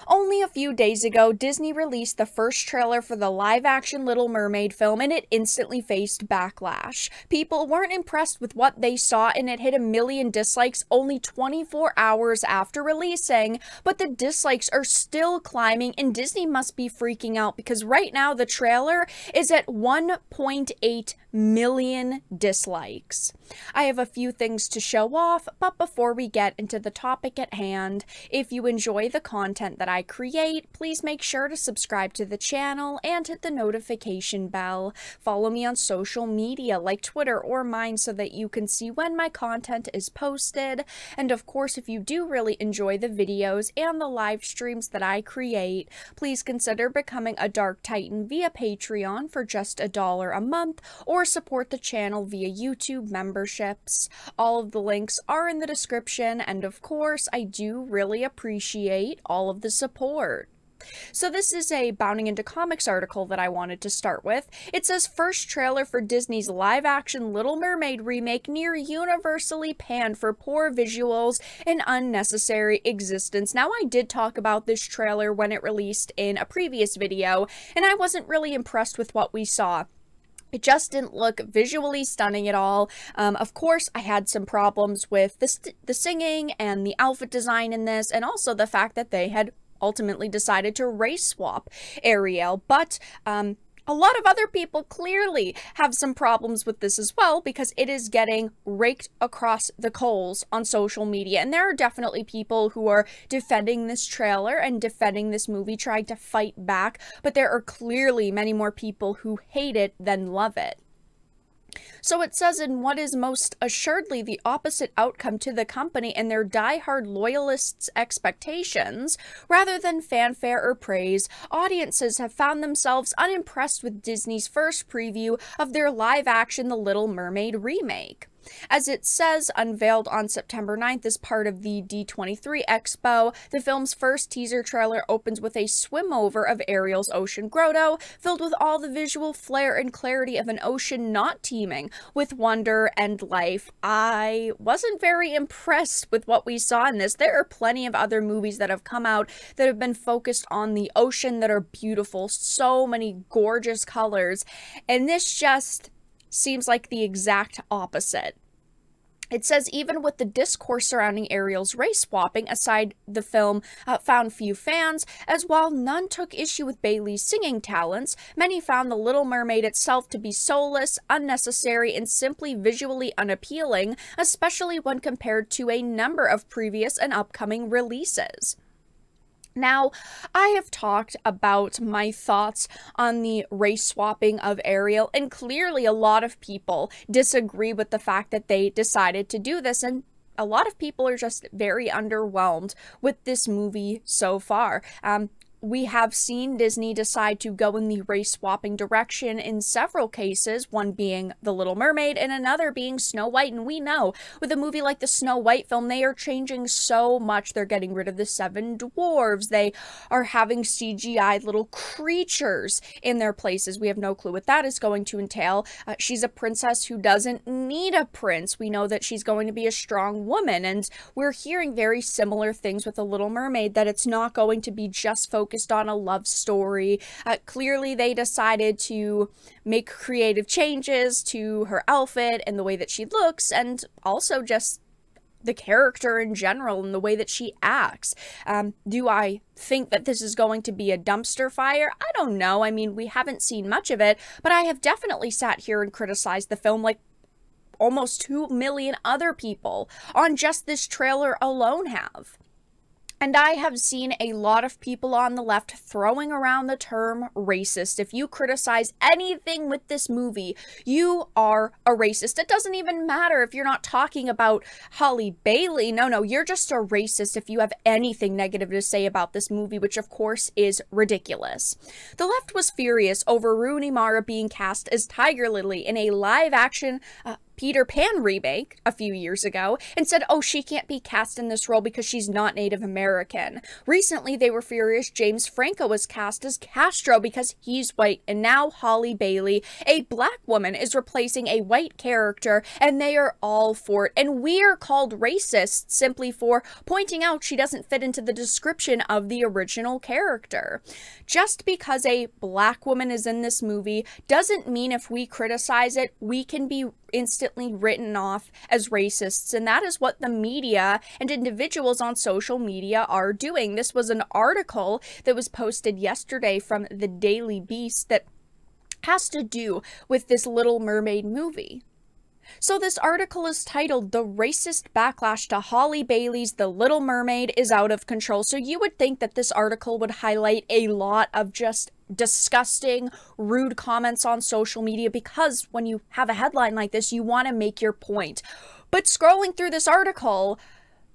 Only a few days ago, Disney released the first trailer for the live-action Little Mermaid film, and it instantly faced backlash. People weren't impressed with what they saw, and it hit 1 million dislikes only 24 hours after releasing. But the dislikes are still climbing, and Disney must be freaking out because right now the trailer is at 1.8 million dislikes. I have a few things to show off, but before we get into the topic at hand, if you enjoy the content that I create, please make sure to subscribe to the channel and hit the notification bell. Follow me on social media like Twitter or mine so that you can see when my content is posted. And of course, if you do really enjoy the videos and the live streams that I create, please consider becoming a Dark Titan via Patreon for just $1 a month, or support the channel via YouTube memberships. All of the links are in the description, and of course, I do really appreciate all of the support. So this is a Bounding Into Comics article that I wanted to start with. It says, first trailer for Disney's live-action Little Mermaid remake near universally panned for poor visuals and unnecessary existence. Now, I did talk about this trailer when it released in a previous video, and I wasn't really impressed with what we saw. It just didn't look visually stunning at all. Of course, I had some problems with the singing and the outfit design in this, and also the fact that they had ultimately decided to race swap Ariel, but a lot of other people clearly have some problems with this as well because it is getting raked across the coals on social media, and there are definitely people who are defending this trailer and defending this movie, trying to fight back, but there are clearly many more people who hate it than love it. So it says, in what is most assuredly the opposite outcome to the company and their die-hard loyalists' expectations, rather than fanfare or praise, audiences have found themselves unimpressed with Disney's first preview of their live-action The Little Mermaid remake. As it says, unveiled on September 9th as part of the D23 Expo, the film's first teaser trailer opens with a swim-over of Ariel's ocean grotto, filled with all the visual flair and clarity of an ocean not teeming with wonder and life. I wasn't very impressed with what we saw in this. There are plenty of other movies that have come out that have been focused on the ocean that are beautiful, so many gorgeous colors, and this just seems like the exact opposite. It says, even with the discourse surrounding Ariel's race swapping aside, the film found few fans, as while none took issue with Bailey's singing talents, many found The Little Mermaid itself to be soulless, unnecessary, and simply visually unappealing, especially when compared to a number of previous and upcoming releases. Now, I have talked about my thoughts on the race swapping of Ariel, and clearly a lot of people disagree with the fact that they decided to do this, and a lot of people are just very underwhelmed with this movie so far. We have seen Disney decide to go in the race swapping direction in several cases, one being The Little Mermaid and another being Snow White, and we know with a movie like the Snow White film, they are changing so much. They're getting rid of the 7 dwarves. They are having CGI little creatures in their places. We have no clue what that is going to entail. She's a princess who doesn't need a prince. We know that she's going to be a strong woman, and we're hearing very similar things with The Little Mermaid, that it's not going to be just focused on a love story. Clearly, they decided to make creative changes to her outfit and the way that she looks, and also just the character in general and the way that she acts. Do I think that this is going to be a dumpster fire? I don't know. I mean, we haven't seen much of it, but I have definitely sat here and criticized the film like almost 2 million other people on just this trailer alone have. And I have seen a lot of people on the left throwing around the term racist. If you criticize anything with this movie, you are a racist. It doesn't even matter if you're not talking about Halle Bailey. No, you're just a racist if you have anything negative to say about this movie, which of course is ridiculous. The left was furious over Rooney Mara being cast as Tiger Lily in a live-action Peter Pan remake a few years ago and said, oh, she can't be cast in this role because she's not Native American. Recently, they were furious James Franco was cast as Castro because he's white, and now Halle Bailey, a black woman, is replacing a white character, and they are all for it. And we are called racist simply for pointing out she doesn't fit into the description of the original character. Just because a black woman is in this movie doesn't mean if we criticize it, we can be instantly written off as racists, and that is what the media and individuals on social media are doing. This was an article that was posted yesterday from the Daily Beast that has to do with this Little Mermaid movie. So this article is titled, "The Racist Backlash to Halle Bailey's The Little Mermaid is Out of Control." So you would think that this article would highlight a lot of just disgusting, rude comments on social media, because when you have a headline like this, you want to make your point. But scrolling through this article,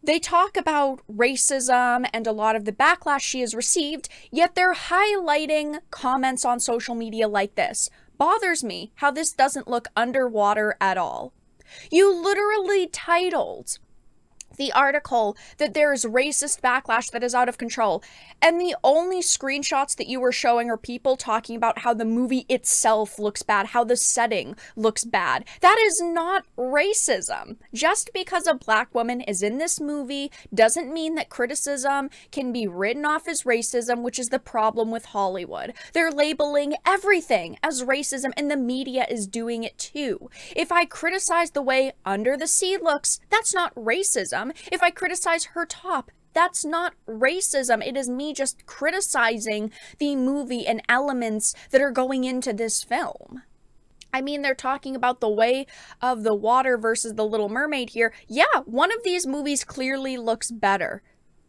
they talk about racism and a lot of the backlash she has received, yet they're highlighting comments on social media like this. Bothers me how this doesn't look underwater at all. You literally titled the article that there is racist backlash that is out of control, and the only screenshots that you were showing are people talking about how the movie itself looks bad, how the setting looks bad. That is not racism. Just because a black woman is in this movie doesn't mean that criticism can be written off as racism, which is the problem with Hollywood. They're labeling everything as racism, and the media is doing it too. If I criticize the way Under the Sea looks, that's not racism. If I criticize her top, that's not racism. It is me just criticizing the movie and elements that are going into this film. I mean, they're talking about the way of the water versus the Little Mermaid here. Yeah, one of these movies clearly looks better.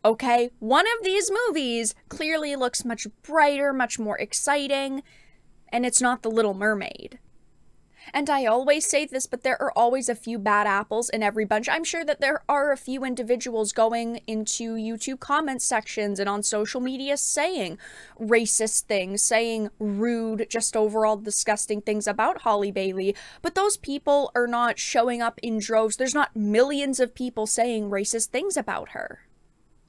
Okay? One of these movies clearly looks much brighter, much more exciting, and it's not the Little Mermaid. And I always say this, but there are always a few bad apples in every bunch. I'm sure that there are a few individuals going into YouTube comment sections and on social media saying racist things, saying rude, just overall disgusting things about Halle Bailey. But those people are not showing up in droves. There's not millions of people saying racist things about her.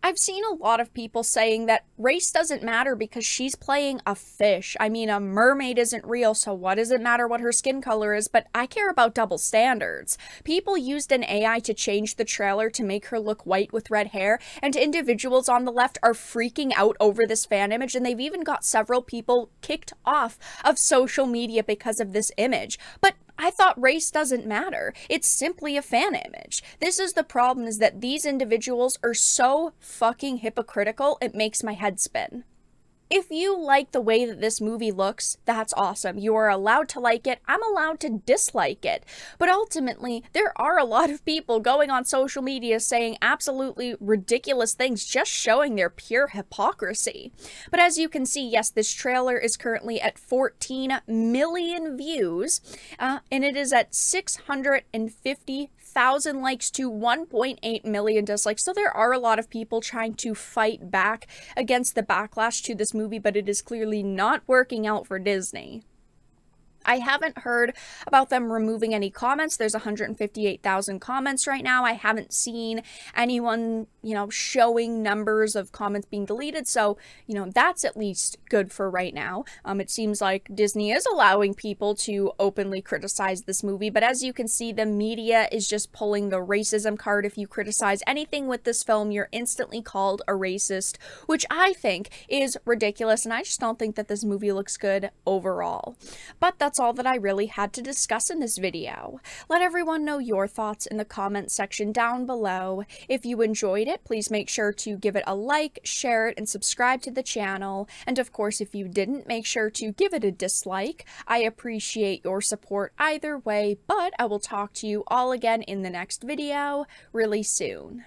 I've seen a lot of people saying that race doesn't matter because she's playing a fish. I mean, a mermaid isn't real, so what does it matter what her skin color is? But I care about double standards. People used an AI to change the trailer to make her look white with red hair, and individuals on the left are freaking out over this fan image, and they've even got several people kicked off of social media because of this image. But I thought race doesn't matter. It's simply a fan image. This is the problem, is that these individuals are so fucking hypocritical, it makes my head spin. If you like the way that this movie looks, that's awesome. You are allowed to like it. I'm allowed to dislike it. But ultimately, there are a lot of people going on social media saying absolutely ridiculous things, just showing their pure hypocrisy. But as you can see, yes, this trailer is currently at 14 million views, and it is at 650,000 likes to 1.8 million dislikes. So there are a lot of people trying to fight back against the backlash to this movie, but it is clearly not working out for Disney. I haven't heard about them removing any comments. There's 158,000 comments right now. I haven't seen anyone, showing numbers of comments being deleted. So, that's at least good for right now. It seems like Disney is allowing people to openly criticize this movie. But as you can see, the media is just pulling the racism card. If you criticize anything with this film, you're instantly called a racist, which I think is ridiculous. And I just don't think that this movie looks good overall. But that's all that I really had to discuss in this video. Let everyone know your thoughts in the comment section down below. If you enjoyed it, please make sure to give it a like, share it, and subscribe to the channel. And of course, if you didn't, make sure to give it a dislike. I appreciate your support either way, but I will talk to you all again in the next video really soon.